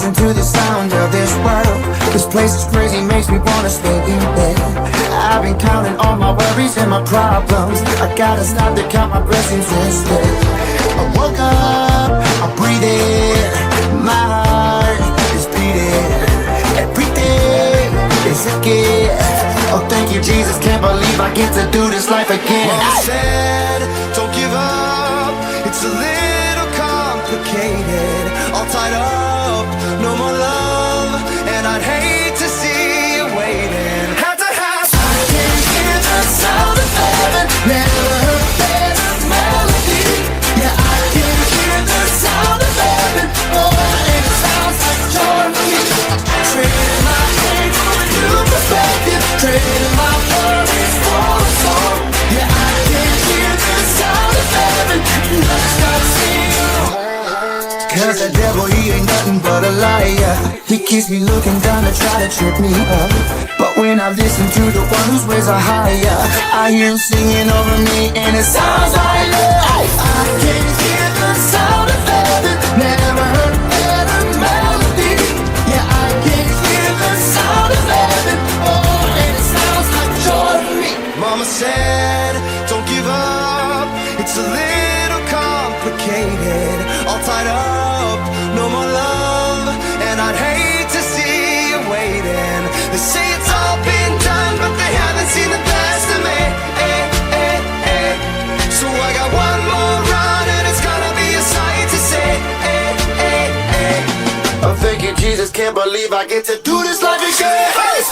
listen to the sound of this world. This place is crazy, makes me wanna stay in bed. I've been counting all my worries and my problems. I gotta stop to count my blessings instead. I woke up, I'm breathing, my heart is beating. Everything is a gift. Oh, thank you, Jesus, can't believe I get to do this life again. Mama said, don't give up, it's a little complicated. All tied up, no more love, and I'd hate to see you waiting. Had to have I can hear the sound of heaven, never heard a better melody. Yeah, I can hear the sound of heaven, oh, and it sounds like joy to me. Trading my pain for a new perspective, trading my worries for a song. Yeah, I can hear the sound of heaven, and I stop seeing you. Cause the devil, he ain't nothing but a liar. He keeps me looking down to try to trip me up. But when I listen to the one whose ways are higher, I hear him singing over me and it sounds like love. I can hear the sound of heaven, never heard a better melody. Yeah, I can hear the sound of heaven, oh, and it sounds like joy to me. Mama said, don't give up, it's a little complicated. All tied up, no more love, and I'd hate to see you waiting. They say it's all been done, but they haven't seen the best of me. So I got one more run, and it's gonna be a sight to see. Oh, thank you, Jesus, can't believe I get to do this life again. It's